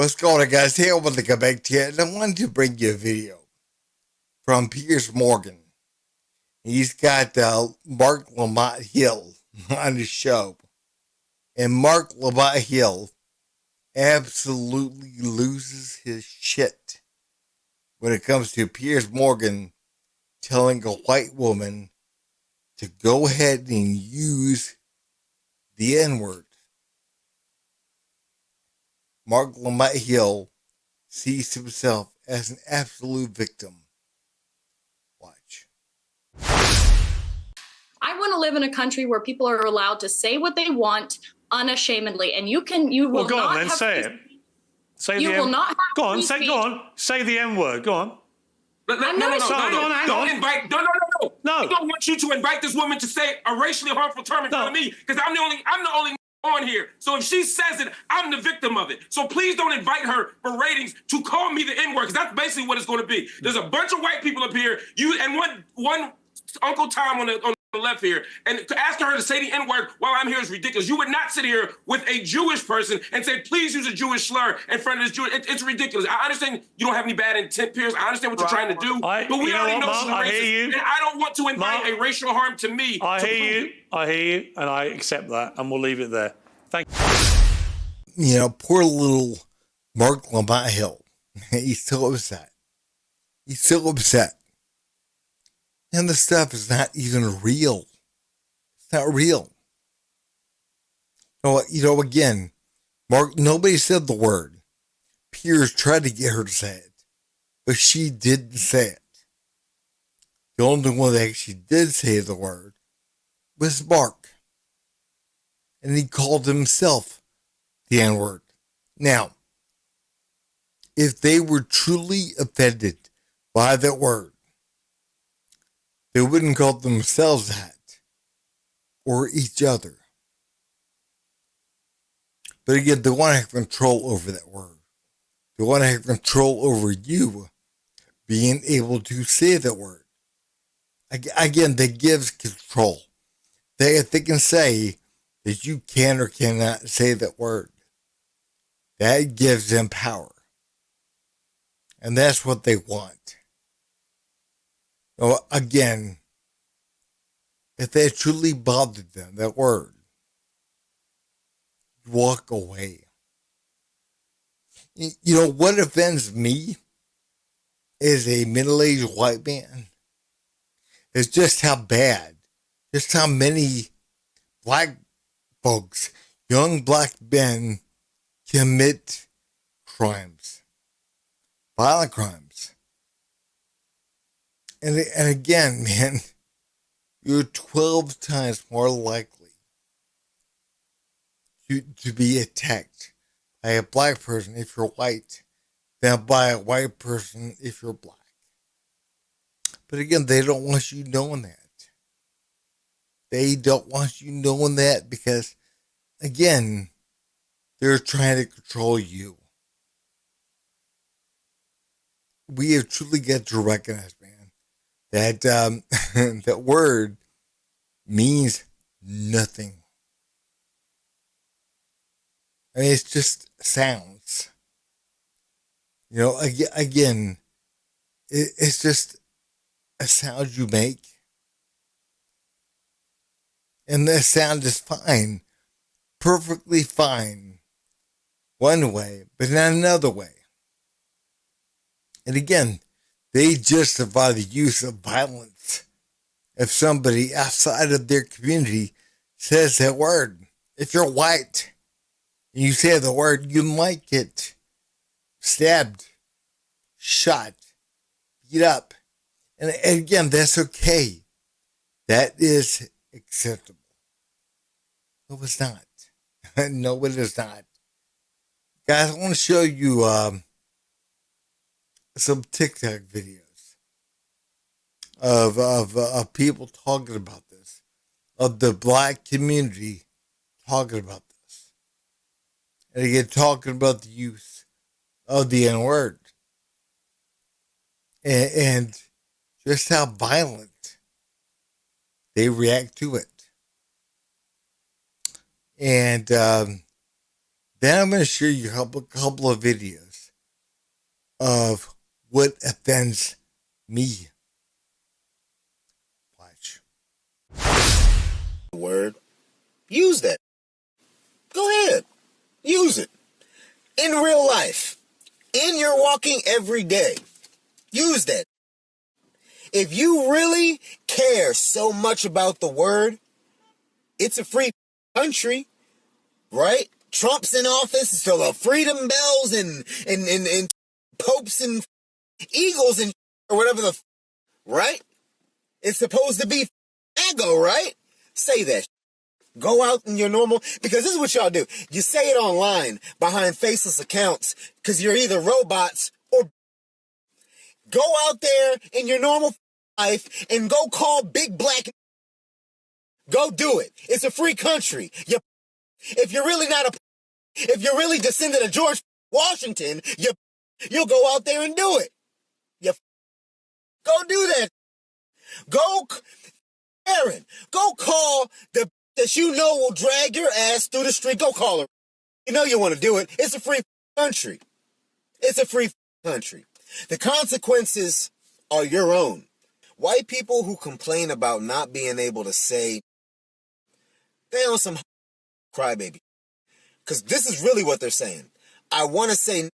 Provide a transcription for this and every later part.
What's going on, guys? Hey, I wanted to come back to you, and I wanted to bring you a video from Piers Morgan. He's got Mark Lamont Hill on his show, and Mark Lamont Hill absolutely loses his shit when it comes to Piers Morgan telling a white woman to go ahead and use the N-word. Mark Lamont Hill sees himself as an absolute victim. Watch. I want to live in a country where people are allowed to say what they want unashamedly, and you will go not on then, have say free it. Say you the will M- not have Go on, free say speech. go on. Say the M word. Go on. No. Hang on. Don't invite. No. No. I don't want you to invite this woman to say a racially harmful term in front of me because I'm the only on here. So if she says it, I'm the victim of it. So please don't invite her for ratings to call me the N-word because that's basically what it's going to be. There's a bunch of white people up here. You and one Uncle Tom on the left here, and to ask her to say the N-word while I'm here is ridiculous. You would not sit here with a Jewish person and say, please use a Jewish slur in front of this Jewish. It's ridiculous. I understand you don't have any bad intent, Piers. I understand what you're trying to do, but we already know she's racist. And I don't want to invite a racial harm to me. I hear you, and I accept that, and we'll leave it there. Thank you. You know, poor little Mark Lamont Hill. He's still upset. And the stuff is not even real. It's not real. Again, Mark, nobody said the word. Piers tried to get her to say it, but she didn't say it. The only one that actually did say the word was Mark. And he called himself the N-word. Now, if they were truly offended by that word, they wouldn't call themselves that or each other. But again, they want to have control over that word. They want to have control over you being able to say that word. Again, that gives control. They can say that you can or cannot say that word. That gives them power. And that's what they want. Again, if that truly bothered them, that word, walk away. You know, what offends me as a middle-aged white man is just how bad, just how many black folks, young black men, commit crimes, violent crimes. And again, man, you're 12 times more likely to be attacked by a black person if you're white than by a white person if you're black. But again, they don't want you knowing that. They don't want you knowing that because, again, they're trying to control you. We have truly got to recognize, man, that that word means nothing. I mean, it's just sounds. You know, again, it's just a sound you make. And the sound is fine, perfectly fine, one way, but not another way. And again, they justify the use of violence if somebody outside of their community says that word. If you're white and you say the word, you might get stabbed, shot, beat up. And again, that's okay. That is acceptable. No, it's not. No, it is not. Guys, I want to show you some TikTok videos of people talking about this, of the black community talking about this. And again, talking about the use of the N-word. And just how violent they react to it. And Then I'm going to show you a couple of videos of what offends me. Watch. Word. Use that. Go ahead. Use it. In real life. In your walking every day. Use that. If you really care so much about the word, it's a free country, right? Trump's in office, so the freedom bells and popes and eagles and or whatever the, right? It's supposed to be ego, right? Say that. Go out in your normal, because this is what y'all do. You say it online behind faceless accounts because you're either robots or go out there in your normal life and go call big black. Go do it. It's a free country. If you're really descendant of George Washington, you'll go out there and do it. Go do that. Go, Aaron, go call the that you know will drag your ass through the street. Go call her. You know you want to do it. It's a free country. It's a free country. The consequences are your own. White people who complain about not being able to say, they on some crybaby. Because this is really what they're saying. I want to say,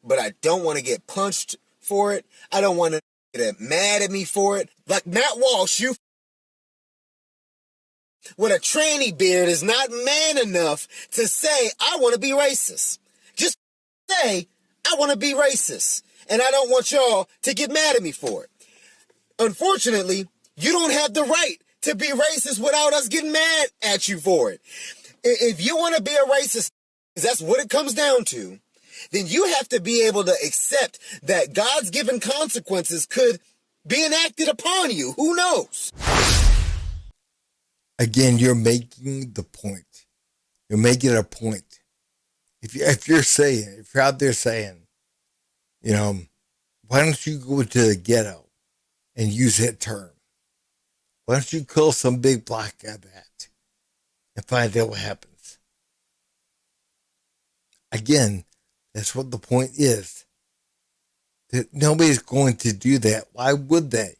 but I don't want to get punched for it. I don't want to get mad at me for it. Like Matt Walsh, you with a tranny beard is not man enough to say, I want to be racist. Just say, I want to be racist. And I don't want y'all to get mad at me for it. Unfortunately, you don't have the right to be racist without us getting mad at you for it. If you want to be a racist, because that's what it comes down to, then you have to be able to accept that God's given consequences could be enacted upon you. Who knows? Again, you're making the point. You're making a point. If you're out there saying, you know, why don't you go to the ghetto and use that term? Why don't you call some big black guy that and find out what happens? Again, that's what the point is. That nobody's going to do that. Why would they?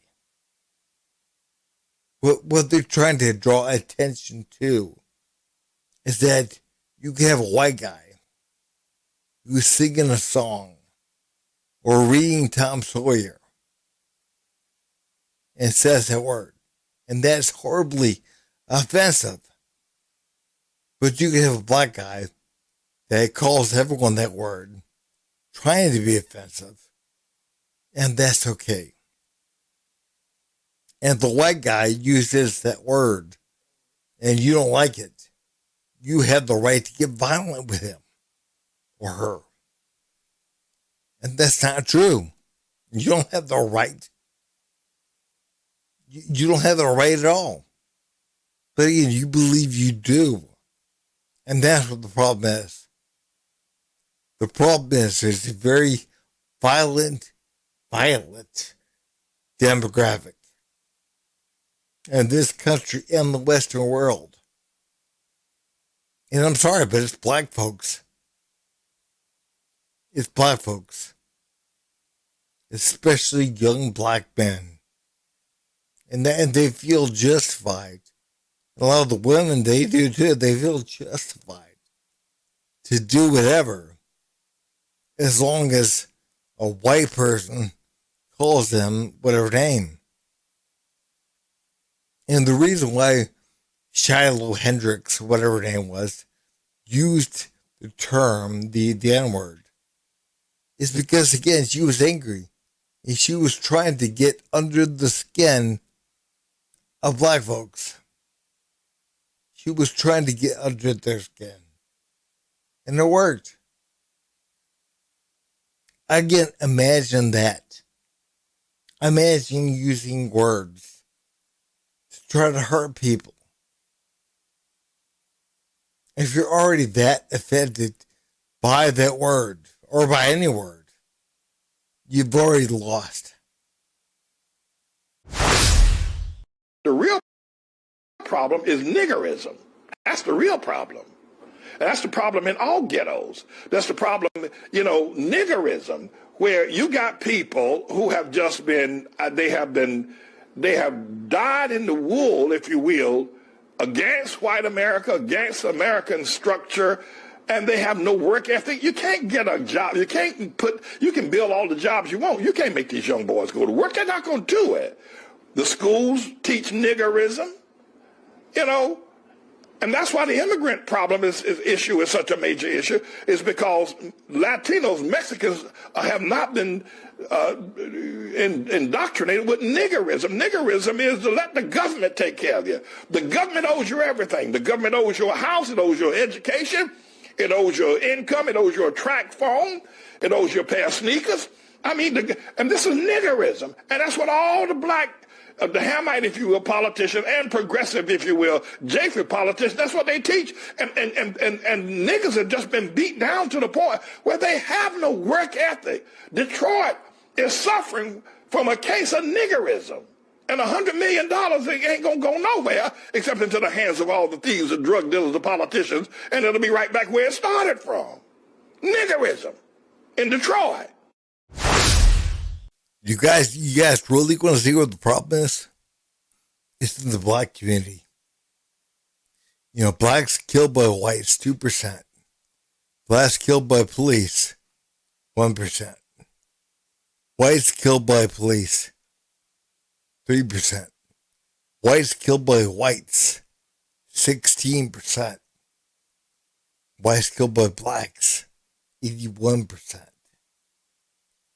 What they're trying to draw attention to is that you can have a white guy who's singing a song or reading Tom Sawyer and says that word. And that's horribly offensive. But you can have a black guy that calls everyone that word, trying to be offensive, and that's okay. And the white guy uses that word and you don't like it, you have the right to get violent with him or her. And that's not true. You don't have the right. You don't have the right at all. But again, you believe you do. And that's what the problem is. The problem is there's a very violent demographic in this country and the Western world. And I'm sorry, but it's black folks. It's black folks. Especially young black men. And they feel justified. A lot of the women, they do too. They feel justified to do whatever as long as a white person calls them whatever name. And the reason why Shiloh Hendrix, whatever her name was, used the term, the N-word, is because, again, she was angry. And she was trying to get under the skin of black folks. She was trying to get under their skin. And it worked. Again, imagine that. Imagine using words to try to hurt people. If you're already that offended by that word, or by any word, you've already lost. The real problem is niggerism. That's the real problem. And that's the problem in all ghettos. That's the problem, niggerism, where you got people who have just been, they have died in the wool, if you will, against white America, against American structure, and they have no work ethic. You can't get a job. You can build all the jobs you want. You can't make these young boys go to work. They're not going to do it. The schools teach niggerism, and that's why the immigrant problem issue is such a major issue, is because Latinos, Mexicans have not been indoctrinated with niggerism. Niggerism is to let the government take care of you. The government owes you everything. The government owes you a house. It owes you education. It owes you income. It owes you a track phone. It owes you a pair of sneakers. And this is niggerism. And that's what all the black, the Hamite, if you will, politicians, and progressive, if you will, Japheth politicians, that's what they teach. And niggas have just been beat down to the point where they have no work ethic. Detroit is suffering from a case of niggerism. And $100 million ain't going to go nowhere except into the hands of all the thieves, the drug dealers, the politicians, and it'll be right back where it started from. Niggerism in Detroit. You guys really want to see what the problem is? It's in the black community. Blacks killed by whites, 2%. Blacks killed by police, 1%. Whites killed by police, 3%. Whites killed by whites, 16%. Whites killed by blacks, 81%.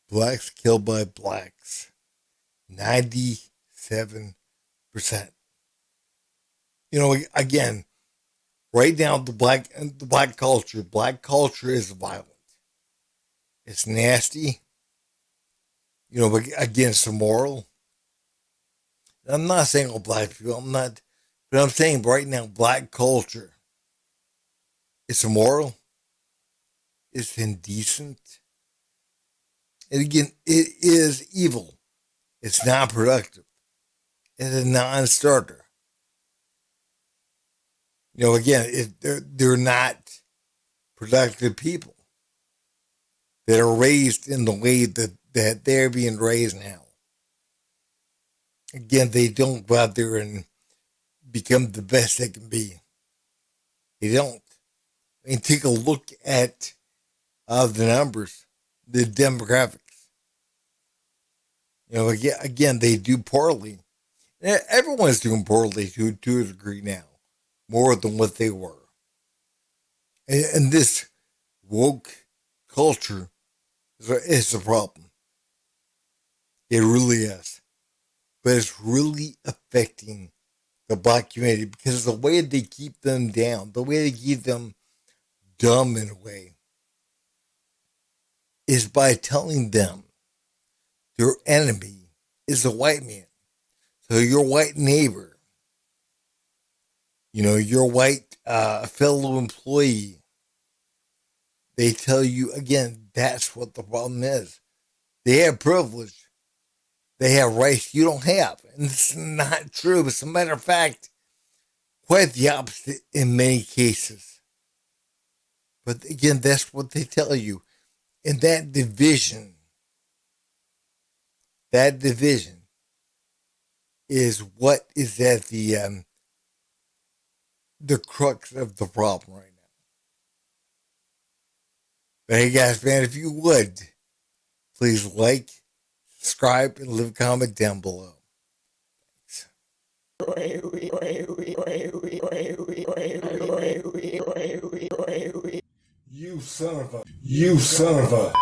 Blacks killed by blacks, 97%. Again, right now the black culture is violent. It's nasty. But again, it's immoral. I'm not saying all black people, but I'm saying right now, black culture, it's immoral. It's indecent. And again, it is evil. It's not productive. It's a non-starter. Again, they're not productive people that are raised in the way that they're being raised now. Again, they don't go out there and become the best they can be. They don't. Take a look at the numbers, the demographics. Again, they do poorly. Everyone's doing poorly to a degree now, more than what they were. And this woke culture is a problem. It really is. But it's really affecting the black community because the way they keep them down, the way they keep them dumb in a way, is by telling them their enemy is a white man. So your white neighbor, your white fellow employee, they tell you, again, that's what the problem is. They have privilege. They have rights you don't have. And it's not true. As a matter of fact, quite the opposite in many cases. But again, that's what they tell you. And that division is what is at the crux of the problem right now. But hey guys, man, if you would, please like, subscribe, and leave a comment down below. You son of a